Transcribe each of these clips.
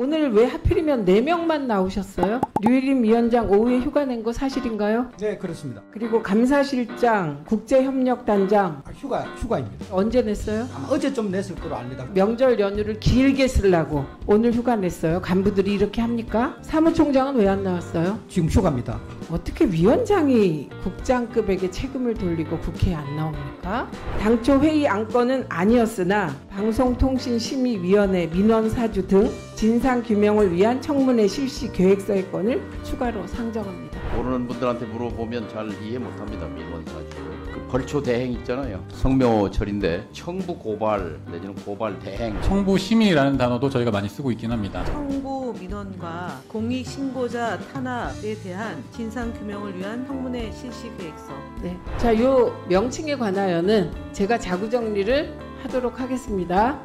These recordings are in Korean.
오늘 왜 하필이면 4명만 나오셨어요? 류일임 위원장 오후에 휴가 낸 거 사실인가요? 네, 그렇습니다. 그리고 감사실장, 국제협력단장 휴가입니다. 언제 냈어요? 아마 어제 좀 냈을 거로 압니다. 명절 연휴를 길게 쓰려고 오늘 휴가 냈어요. 간부들이 이렇게 합니까? 사무총장은 왜 안 나왔어요? 지금 휴가입니다. 어떻게 위원장이 국장급에게 책임을 돌리고 국회에 안 나옵니까? 당초 회의 안건은 아니었으나 방송통신심의위원회 민원사주 등 진상규명을 위한 청문회 실시 계획서의 건을 추가로 상정합니다. 모르는 분들한테 물어보면 잘 이해 못합니다. 민원사주. 그 벌초 대행 있잖아요. 성묘철인데 청부 고발 내지는 고발 대행. 청부 심의라는 단어도 저희가 많이 쓰고 있긴 합니다. 청부 민원과 공익 신고자 탄압에 대한 진상 규명을 위한 청문회 실시 계획서. 네. 자, 요 명칭에 관하여는 제가 자구 정리를 하도록 하겠습니다.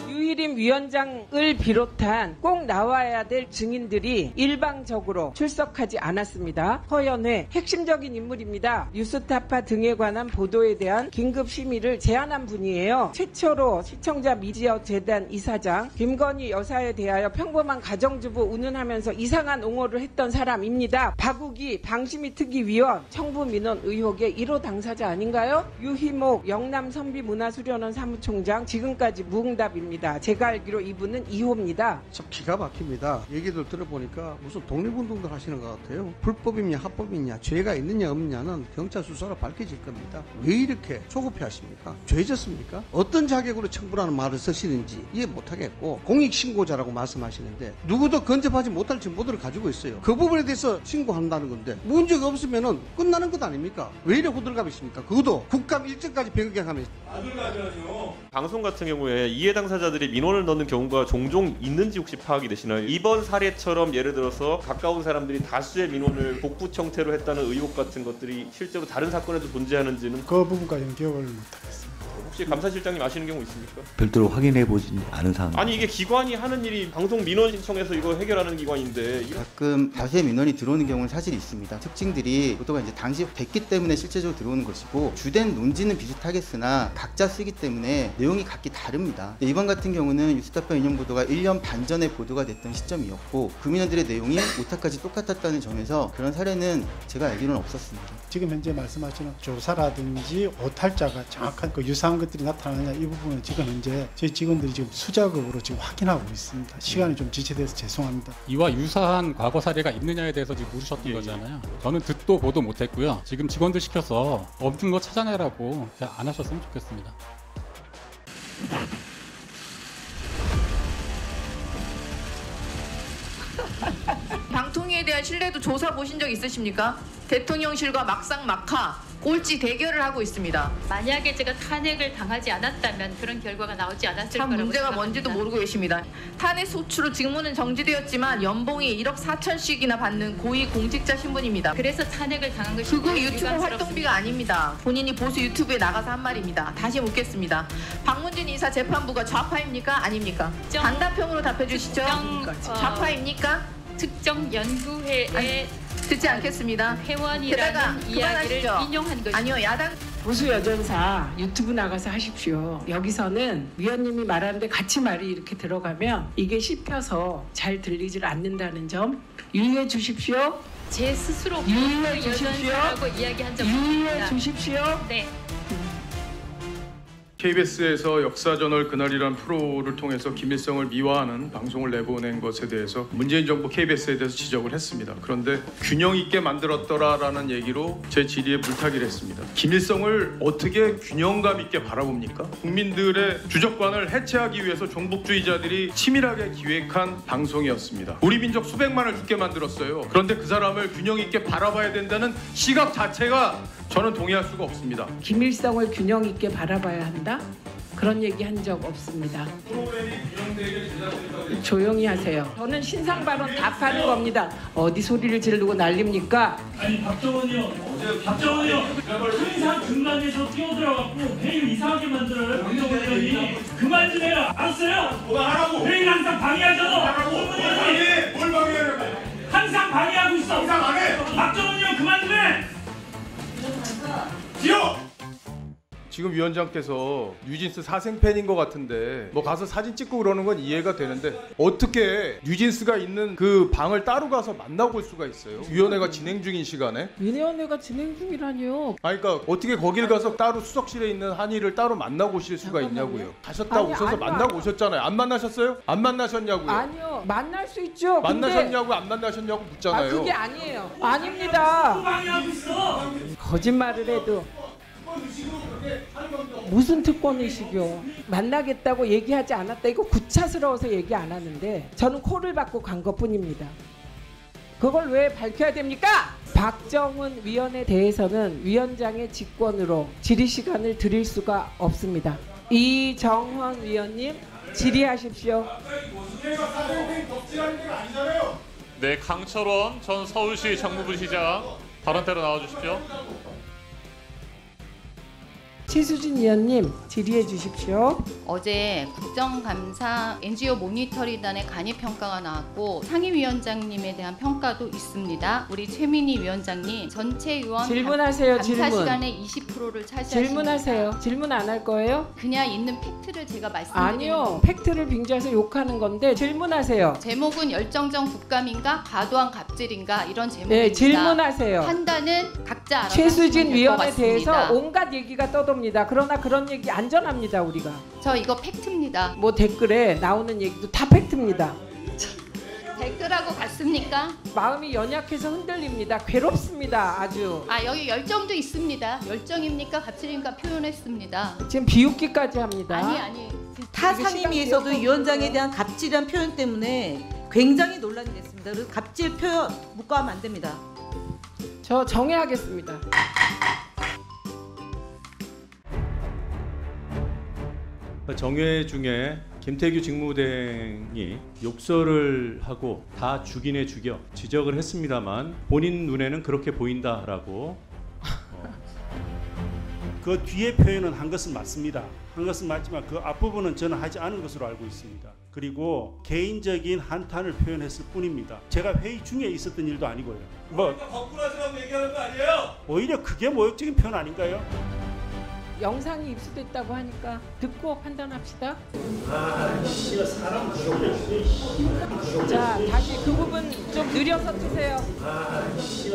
류일임 위원장을 비롯한 꼭 나와야 될 증인들이 일방적으로 출석하지 않았습니다. 허연회 핵심적인 인물입니다. 뉴스타파 등에 관한 보도에 대한 긴급 심의를 제안한 분이에요. 최초로 시청자 미디어 재단 이사장 김건희 여사에 대하여 평범한 가정주부 운운하면서 이상한 옹호를 했던 사람입니다. 박우기 방심위 특위위원 청부 민원 의혹의 1호 당사자 아닌가요? 유희목 영남선비문화수련원 사무총장 지금까지 무응답입니다. 제가 알기로 이분은 2호입니다. 참 기가 막힙니다. 얘기들 들어보니까 무슨 독립운동들 하시는 것 같아요. 불법이냐 합법이냐 죄가 있느냐 없느냐는 경찰 수사로 밝혀질 겁니다. 왜 이렇게 조급해 하십니까? 죄졌습니까? 어떤 자격으로 청부라는 말을 쓰시는지 이해 못하겠고 공익신고자라고 말씀하시는데 누구도 근접하지 못할 정보들을 가지고 있어요. 그 부분에 대해서 신고한다는 건데 문제가 없으면 끝나는 것 아닙니까? 왜 이래 호들갑이십니까? 그것도 국감 일정까지 변경하면 방송 같은 경우에 이해 당사자들이 민원을 넣는 경우가 종종 있는지 혹시 파악이 되시나요? 이번 사례처럼 예를 들어서 가까운 사람들이 다수의 민원을 복부 형태로 했다는 의혹 같은 것들이 실제로 다른 사건에도 존재하는지는 그 부분까지는 기억을 못하겠습니다. 혹시 감사실장님 아시는 경우 있습니까? 별도로 확인해보진 않은 사항. 아니 이게 기관이 하는 일이 방송 민원 신청해서 이거 해결하는 기관인데 가끔 다수의 민원이 들어오는 경우는 사실 있습니다. 특징들이 보도가 이제 당시 됐기 때문에 실제적으로 들어오는 것이고 주된 논지는 비슷하겠으나 각자 쓰기 때문에 내용이 각기 다릅니다. 이번 같은 경우는 뉴스타파 인용 보도가 1년 반 전에 보도가 됐던 시점이었고 그 민원들의 내용이 오타까지 똑같았다는 점에서 그런 사례는 제가 알기로는 없었습니다. 지금 현재 말씀하시는 조사라든지 오탈자가 정확한 그 유사한 것들이 나타나느냐 이 부분은 지금 현재 저희 직원들이 지금 수작업으로 지금 확인하고 있습니다. 시간이 좀 지체돼서 죄송합니다. 이와 유사한 과거 사례가 있느냐에 대해서 지금 물으셨던 거잖아요. 저는 듣도 보도 못했고요. 지금 직원들 시켜서 없는 거 찾아내라고 안 하셨으면 좋겠습니다. 방통위에 대한 신뢰도 조사 보신 적 있으십니까? 대통령실과 막상막하 꼴찌 대결을 하고 있습니다. 만약에 제가 탄핵을 당하지 않았다면 그런 결과가 나오지 않았을 거라고 문제가 생각합니다. 뭔지도 모르고 계십니다. 탄핵 소추로 직무는 정지되었지만 연봉이 1억 4천씩이나 받는 고위공직자 신분입니다. 그래서 탄핵을 당한 것이 그거 유튜브 활동비가 아닙니다. 본인이 보수 유튜브에 나가서 한 말입니다. 다시 묻겠습니다. 박문진 이사 재판부가 좌파입니까? 아닙니까? 단답형으로 답해 주시죠. 좌파입니까? 특정 연구회에 듣지 않겠습니다. 회원이라는 이야기를 인용한 것입니다. 아니요, 야당 보수 여전사 유튜브 나가서 하십시오. 여기서는 위원님이 말하는데 같이 말이 이렇게 들어가면 이게 씹혀서 잘 들리질 않는다는 점 유의해 주십시오. 제 스스로 유의해 주십시오. 이야기한 적 유의해 주십시오. 네. KBS에서 역사저널 그날이란 프로를 통해서 김일성을 미화하는 방송을 내보낸 것에 대해서 문재인 정부 KBS에 대해서 지적을 했습니다. 그런데 균형 있게 만들었더라라는 얘기로 제 질의에 물타기를 했습니다. 김일성을 어떻게 균형감 있게 바라봅니까? 국민들의 주적관을 해체하기 위해서 종북주의자들이 치밀하게 기획한 방송이었습니다. 우리 민족 수백만을 죽게 만들었어요. 그런데 그 사람을 균형 있게 바라봐야 된다는 시각 자체가 저는 동의할 수가 없습니다. 김일성을 균형 있게 바라봐야 한다? 그런 얘기 한 적 없습니다. 조용히 하세요. 저는 신상 발언 다 파는 겁니다. 어디 소리를 지르고 난립니까? 아니 박정원이요. 박정원이요. 항상 중간에서 뛰어들어갖고 회의를 이상하게 만들어요. 박정원 의원이. 그만 좀 해라. 알았어요? 뭐가 하라고? 회의를 항상 방해하잖아. 하라고. 뭘 방해하라고? 항상 방해하고 있어. 항상 안 해. 박정원 의원 그만 좀 해. 지호! 지금 위원장께서 뉴진스 사생팬인 것 같은데 뭐 가서 사진 찍고 그러는 건 이해가 되는데 어떻게 뉴진스가 있는 그 방을 따로 가서 만나고 올 수가 있어요? 위원회가 진행 중인 시간에? 위원회가 진행 중이라니요. 아니 그러니까 어떻게 거길 가서 따로 수석실에 있는 한의를 따로 만나고 오실 수가 있냐고요. 가셨다 오셔서 만나고 오셨잖아요. 안 만나셨어요? 안 만나셨냐고요. 아니요. 만날 수 있죠. 만나셨냐고 안 만나셨냐고 묻잖아요. 그게 아니에요. 아닙니다. 거짓말을 해도 무슨 특권의식이요. 만나겠다고 얘기하지 않았다. 이거 구차스러워서 얘기 안 하는데 저는 콜을 받고 간 것뿐입니다. 그걸 왜 밝혀야 됩니까? 박정훈 위원에 대해서는 위원장의 직권으로 질의 시간을 드릴 수가 없습니다. 이정헌 위원님 질의하십시오. 네, 강철원 전 서울시 정무부시장 발언대로 나와주십시오. 최수진 위원님 질의해 주십시오. 어제 국정감사 NGO 모니터링단의 간이평가가 나왔고 상임위원장님에 대한 평가도 있습니다. 우리 최민희 위원장님 전체 의원 질문하세요. 감사 질문. 시간의 20%를 차지하십니다. 질문하세요. 질문 안 할 거예요? 그냥 있는 팩트를 제가 말씀드리는 아니요. 팩트를 빙자해서 욕하는 건데 질문하세요. 제목은 열정적 국감인가 과도한 갑질인가 이런 제목입니다. 네, 질문하세요. 판단은 각자 알아서 최수진 하시면 될 것 위원에 대해서 같습니다. 온갖 얘기가 떠돕니다. 그러나 그런 얘기 안전합니다. 우리가. 저 이거 팩트입니다. 뭐 댓글에 나오는 얘기도 다 팩트입니다. 댓글하고 같습니까? 마음이 연약해서 흔들립니다. 괴롭습니다. 아주. 아 여기 열정도 있습니다. 열정입니까? 갑질입니까? 표현했습니다. 지금 비웃기까지 합니다. 아니. 타 상임위에서도 위원장에 대한 갑질한 표현 때문에 굉장히 논란이 됐습니다. 그래서 갑질 표현 묵과하면 안 됩니다. 저 정해하겠습니다. 정회 중에 김태규 직무대행이 욕설을 하고 다 죽이네 죽여 지적을 했습니다만 본인 눈에는 그렇게 보인다라고 그 뒤에 표현은 한 것은 맞습니다. 한 것은 맞지만 그 앞부분은 저는 하지 않은 것으로 알고 있습니다. 그리고 개인적인 한탄을 표현했을 뿐입니다. 제가 회의 중에 있었던 일도 아니고요. 뭐 거꾸로 하시라고 얘기하는 거 아니에요? 오히려 그게 모욕적인 표현 아닌가요? 영상이 입수됐다고 하니까 듣고 판단합시다. 사람 자, 다시 그 부분 좀 느려서 트세요.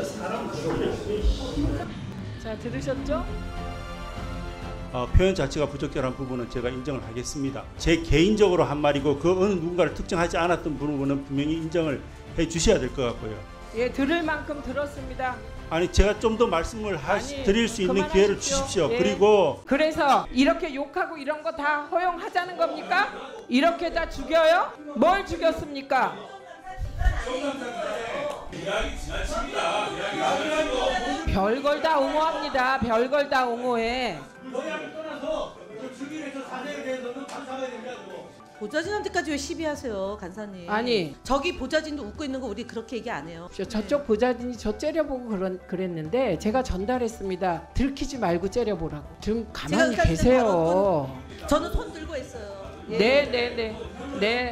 사람 자, 들으셨죠? 표현 자체가 부적절한 부분은 제가 인정을 하겠습니다. 제 개인적으로 한 말이고 그 어느 누군가를 특정하지 않았던 부분은 분명히 인정을 해 주셔야 될 것 같고요. 예, 들을 만큼 들었습니다. 아니 제가 좀 더 말씀을 드릴 수 있는 기회를 주십시오. 예. 그리고 그래서 이렇게 욕하고 이런 거 다 허용하자는 겁니까? 이렇게 다 죽여요? 뭘 죽였습니까? 별걸 다 옹호합니다. 별걸 다 옹호해. 보좌진한테까지 왜 시비하세요, 간사님? 아니. 저기 보좌진도 웃고 있는 거 우리 그렇게 얘기 안 해요. 저쪽 보좌진이 저 째려보고 그랬는데 제가 전달했습니다. 들키지 말고 째려보라고. 좀 가만히 계세요. 저는 손 들고 했어요. 예. 네.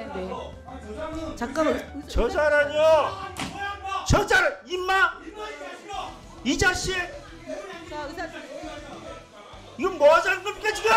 잠깐만. 저자라뇨. 저자라 임마. 이 자식. 자, 의사. 이건 뭐 하자는 겁니까 지금?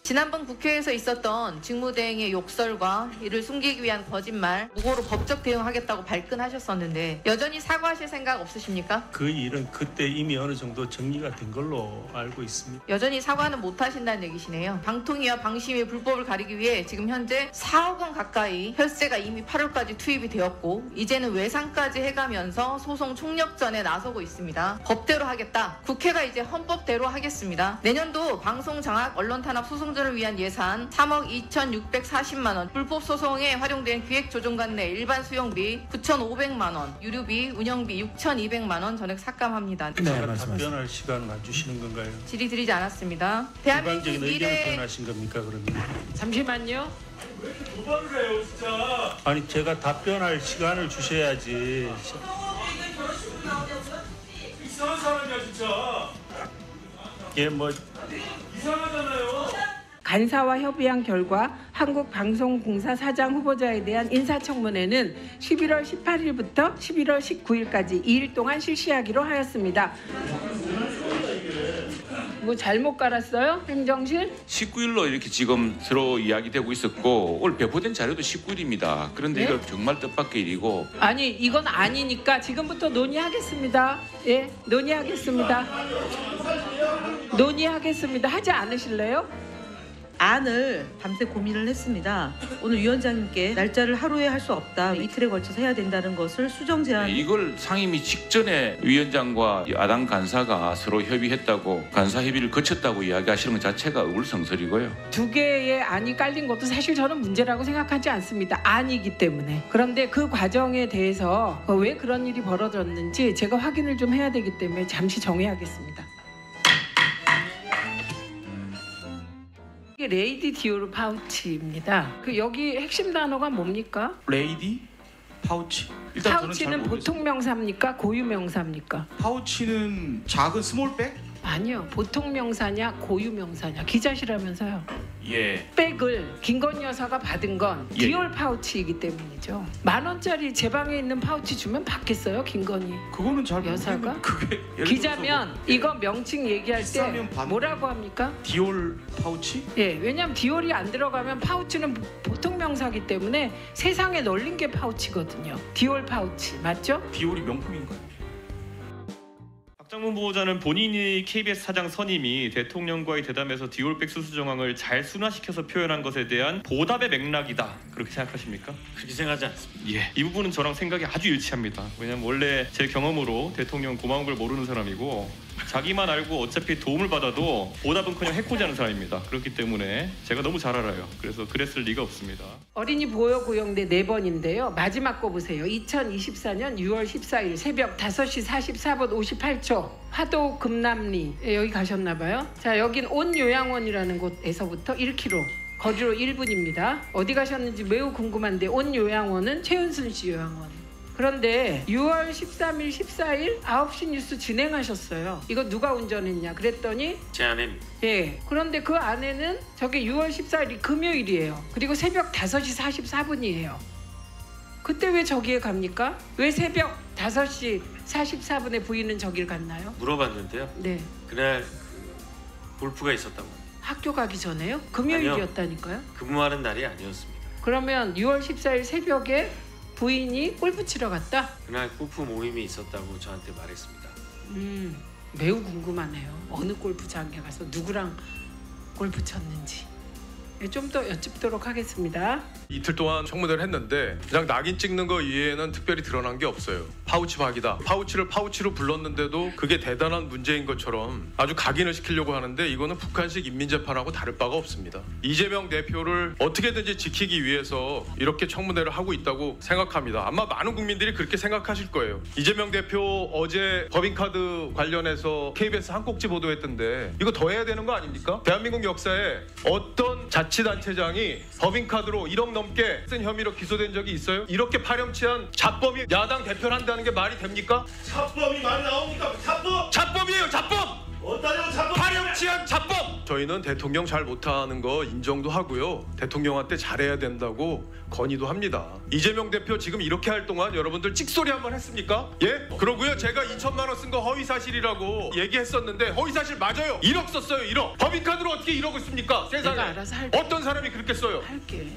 지난번 국회에서 있었던 직무대행의 욕설과 이를 숨기기 위한 거짓말 무고로 법적 대응하겠다고 발끈하셨었는데 여전히 사과하실 생각 없으십니까? 그 일은 그때 이미 어느 정도 정리가 된 걸로 알고 있습니다. 여전히 사과는 못하신다는 얘기시네요. 방통위와 방심위 불법을 가리기 위해 지금 현재 4억 원 가까이 혈세가 이미 8월까지 투입이 되었고 이제는 외상까지 해가면서 소송 총력전에 나서고 있습니다. 법대로 하겠다. 국회가 이제 헌법대로 하겠습니다. 내년도 방송장악 언론탄압 소송 을 위한 예산 3억 2,640만 원, 불법 소송에 활용된 기획조정관 내 일반 수용비 9,500만 원, 유류비, 운영비 6,200만 원 전액 삭감합니다. 제가 답변할 시간을 안 주시는 건가요? 질의 드리지 않았습니다. 일방적인 의견을 표현하신 겁니까 그러면? 잠시만요. 왜 이렇게 도발을 해요 진짜? 아니 제가 답변할 시간을 주셔야지. 이상한 사람이야 진짜. 예, 뭐 이상하잖아요. 간사와 협의한 결과 한국방송공사 사장 후보자에 대한 인사청문회는 11월 18일부터 11월 19일까지 2일 동안 실시하기로 하였습니다. 뭐 잘못 깔았어요? 행정실? 19일로 이렇게 지금 서로 이야기되고 있었고 오늘 배포된 자료도 19일입니다. 그런데 네? 이거 정말 뜻밖의 일이고 아니 이건 아니니까 지금부터 논의하겠습니다. 예, 논의하겠습니다. 논의하겠습니다. 하지 않으실래요? 안을 밤새 고민을 했습니다. 오늘 위원장님께 날짜를 하루에 할 수 없다. 이틀에 걸쳐서 해야 된다는 것을 수정 제안. 이걸 상임위 직전에 위원장과 야당 간사가 서로 협의했다고 간사 협의를 거쳤다고 이야기하시는 것 자체가 의불성설이고요. 두 개의 안이 깔린 것도 사실 저는 문제라고 생각하지 않습니다. 안이기 때문에. 그런데 그 과정에 대해서 왜 그런 일이 벌어졌는지 제가 확인을 좀 해야 되기 때문에 잠시 정해야겠습니다. 이게 레이디 디오르 파우치입니다. 그 여기 핵심 단어가 뭡니까? 레이디 파우치. 일단 저는 잘 파우치는 모르겠습니다. 보통 명사입니까? 고유 명사입니까? 파우치는 작은 스몰백? 아니요. 보통 명사냐 고유 명사냐. 기자시라면서요. 예. 백을 김건희 여사가 받은 건 예. 디올 파우치이기 때문이죠. 10,000원짜리 제 방에 있는 파우치 주면 받겠어요, 김건희 그거는 잘 여사가? 모르겠는데 그게 예를 기자면 들어서 뭐 이거 명칭 얘기할 때 비싸면 받는 뭐라고 합니까? 디올 파우치? 예, 왜냐하면 디올이 안 들어가면 파우치는 보통 명사기 때문에 세상에 널린 게 파우치거든요. 디올 파우치 맞죠? 디올이 명품인가요? 박장문 보호자는 본인이 KBS 사장 선임이 대통령과의 대담에서 디올백 수수 정황을 잘 순화시켜서 표현한 것에 대한 보답의 맥락이다. 그렇게 생각하십니까? 그렇게 생각하지 않습니다. 예, 이 부분은 저랑 생각이 아주 일치합니다. 왜냐면 원래 제 경험으로 대통령 고마운 걸 모르는 사람이고 자기만 알고 어차피 도움을 받아도 보답은커녕 해코지하는 사람입니다. 그렇기 때문에 제가 너무 잘 알아요. 그래서 그랬을 리가 없습니다. 어린이 보호 구형대 4번인데요. 마지막 거 보세요. 2024년 6월 14일 새벽 5시 44분 58초 화도 금남리 여기 가셨나 봐요. 자, 여긴 온요양원이라는 곳에서부터 1km 거리로 1분입니다. 어디 가셨는지 매우 궁금한데 온요양원은 최은순 씨 요양원. 그런데 6월 13일, 14일 9시 뉴스 진행하셨어요. 이거 누가 운전했냐 그랬더니 제 아내입니다. 예. 그런데 그 안에는 저게 6월 14일이 금요일이에요. 그리고 새벽 5시 44분이에요. 그때 왜 저기에 갑니까? 왜 새벽 5시 44분에 부인은 저길 갔나요? 물어봤는데요. 네. 그날 골프가 있었다고 합니다. 학교 가기 전에요? 금요일이었다니까요? 근무하는 날이 아니었습니다. 그러면 6월 14일 새벽에 부인이 골프 치러 갔다? 그날 골프 모임이 있었다고 저한테 말했습니다. 매우 궁금하네요. 어느 골프장에 가서 누구랑 골프 쳤는지. 좀 더 여쭙도록 하겠습니다. 이틀 동안 청문회를 했는데 그냥 낙인 찍는 거 이외에는 특별히 드러난 게 없어요. 파우치 박이다. 파우치를 파우치로 불렀는데도 그게 대단한 문제인 것처럼 아주 각인을 시키려고 하는데 이거는 북한식 인민재판하고 다를 바가 없습니다. 이재명 대표를 어떻게든지 지키기 위해서 이렇게 청문회를 하고 있다고 생각합니다. 아마 많은 국민들이 그렇게 생각하실 거예요. 이재명 대표 어제 법인카드 관련해서 KBS 한 꼭지 보도했던데 이거 더 해야 되는 거 아닙니까? 대한민국 역사에 어떤 자치단체장이 법인카드로 1억 넘게 쓴 혐의로 기소된 적이 있어요? 이렇게 파렴치한 자범이 야당 대표를 한다는 게 말이 됩니까? 자법이 많이 나옵니까? 자법! 자법이에요, 자법! 어디다요 자법! 파렴치한 자법! 저희는 대통령 잘 못하는 거 인정도 하고요. 대통령한테 잘해야 된다고 건의도 합니다. 이재명 대표 지금 이렇게 할 동안 여러분들 찍소리 한번 했습니까? 예? 그러고요, 제가 2천만 원 쓴 거 허위사실이라고 얘기했었는데 허위사실 맞아요. 1억 썼어요, 1억. 법인카드로 어떻게 1억을 씁니까? 세상에. 내가 알아서 할게. 어떤 사람이 그렇게 써요? 할게.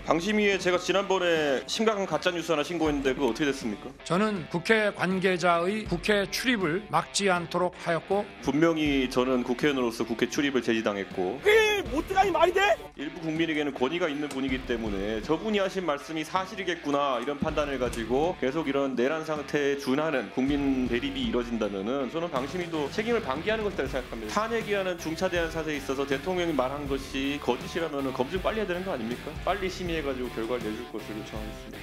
방심위에 제가 지난번에 심각한 가짜뉴스 하나 신고했는데 그거 어떻게 됐습니까? 저는 국회 관계자의 국회 출입을 막지 않도록 하였고 분명히 저는 국회의원으로서 국회 출입을 제지당했고 그게 못들어가니 말이 돼? 일부 국민에게는 권위가 있는 분이기 때문에 저분이 하신 말씀이 사실이겠구나 이런 판단을 가지고 계속 이런 내란 상태에 준하는 국민 대립이 이뤄진다면은 저는 방심위도 책임을 방기하는 것이라고 생각합니다. 탄핵이라는 중차대한 사태에 있어서 대통령이 말한 것이 거짓이라면 검증 빨리 해야 되는 거 아닙니까? 빨리 심의해가지고 결과를 내줄 것을 요청하겠습니다.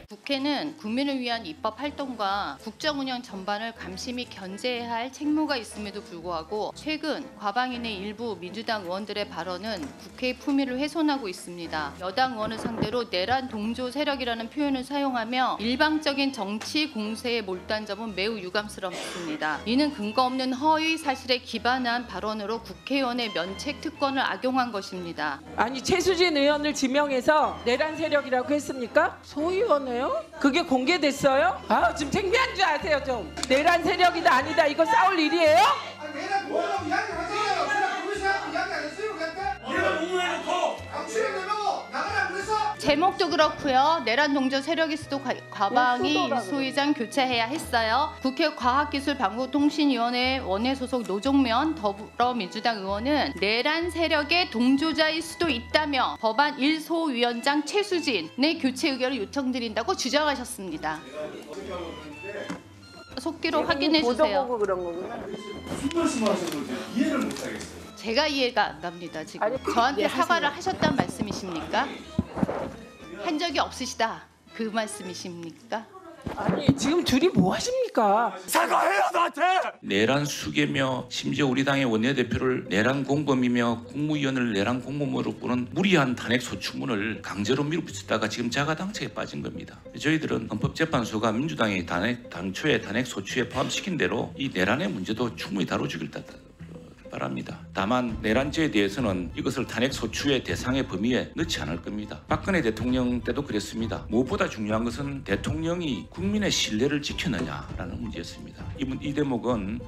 국회는 국민을 위한 입법 활동과 국정 운영 전반을 감심히 견제해야 할 책무가 있음에도 불구하고 최근 과방인의 일부 민주당 의원들의 발언은 국회의 품위를 훼손하고 있습니다. 여당 의원을 상대로 내란 동조 세력이라는 표현을 사용하며 일방적인 정치 공세에 몰두한 점은 매우 유감스럽습니다. 이는 근거 없는 허위 사실에 기반한 발언으로 국회의원의 면책 특권을 악용한 것입니다. 아니 최수진 의원을 지명해서 내란 세력이라고 했습니까? 소위원회요? 그게 공개됐어요? 아 지금 창피한 줄 아세요 좀. 내란 세력이다 아니다 이거 싸울 일이에요? 내가 뭐라고 이야기를 하잖아요. 내가 그것이 이야기 안 했어요. 내가 공무해놓고 강추를 내고 나가라 그래서. 제목도 그렇고요. 내란 동조 세력일 수도 과방위 소위장 교체해야 했어요. 국회 과학기술방송통신위원회 원내 소속 노종면 더불어민주당 의원은 내란 세력의 동조자일 수도 있다며 법안 1소위원장 최수진의 교체 의견을 요청드린다고 주장하셨습니다. 속기로 확인해 주세요. 그런 거구나. 무슨 말씀하시는 건지 이해를 못하겠어요. 제가 이해가 안 갑니다. 지금 저한테 사과를 하셨단 말씀이십니까? 한 적이 없으시다 그 말씀이십니까? 아니 지금 둘이 뭐 하십니까? 사과해요 나한테. 내란 수괴며 심지어 우리 당의 원내대표를 내란 공범이며 국무위원을 내란 공범으로 보는 무리한 탄핵 소추문을 강제로 밀어붙이다가 지금 자가당착에 빠진 겁니다. 저희들은 헌법재판소가 민주당의 당초의 탄핵 소추에 포함시킨 대로 이 내란의 문제도 충분히 다뤄주길 바랍니다. 다만 내란죄에 대해서는 이것을 탄핵 소추의 대상의 범위에 넣지 않을 겁니다. 박근혜 대통령 때도 그랬습니다. 무엇보다 중요한 것은 대통령이 국민의 신뢰를 지켰느냐라는 문제였습니다. 이 대목은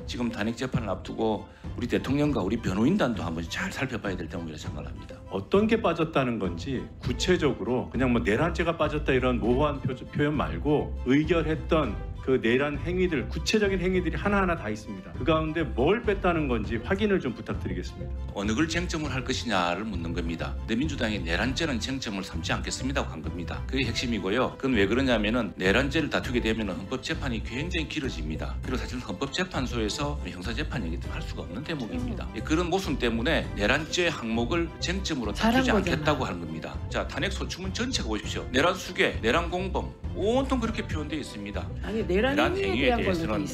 지금 탄핵 재판을 앞두고 우리 대통령과 우리 변호인단도 한번 잘 살펴봐야 될 대목이라고 생각을 합니다. 어떤 게 빠졌다는 건지 구체적으로 그냥 뭐 내란죄가 빠졌다 이런 모호한 표현 말고 의결했던 그 내란 행위들, 구체적인 행위들이 하나하나 다 있습니다. 그 가운데 뭘 뺐다는 건지 확인을 좀 부탁드리겠습니다. 어느 걸 쟁점을 할 것이냐를 묻는 겁니다. 근데 민주당이 내란죄는 쟁점을 삼지 않겠습니다고 한 겁니다. 그게 핵심이고요. 그건 왜 그러냐면은 내란죄를 다투게 되면 헌법재판이 굉장히 길어집니다. 그리고 사실 헌법재판소에서 형사재판 얘기도 할 수가 없는 대목입니다. 그런 모순 때문에 내란죄 항목을 쟁점으로 다투지 않겠다고 하는 겁니다. 자, 탄핵 소추문 전체가 보십시오. 내란 수괴, 내란 공범 온통 그렇게 표현되어 있습니다. 아니 내란 행위에 대해서는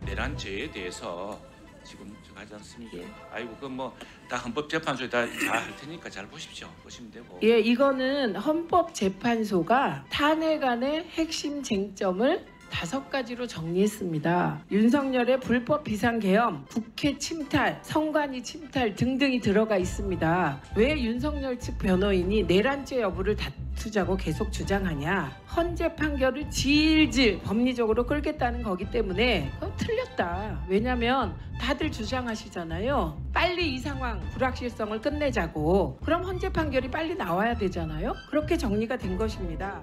내란죄에 대해서 지금 하지 않습니까? 아이고 그 뭐 다 헌법재판소에 다 할 테니까 잘 보십시오. 보시면 되고. 예, 이거는 헌법재판소가 탄핵안의 핵심 쟁점을 5가지로 정리했습니다. 윤석열의 불법 비상계엄, 국회 침탈, 선관위 침탈 등등이 들어가 있습니다. 왜 윤석열 측 변호인이 내란죄 여부를 다투자고 계속 주장하냐? 헌재 판결을 질질 법리적으로 끌겠다는 거기 때문에 틀렸다. 왜냐면 다들 주장하시잖아요. 빨리 이 상황 불확실성을 끝내자고. 그럼 헌재 판결이 빨리 나와야 되잖아요. 그렇게 정리가 된 것입니다.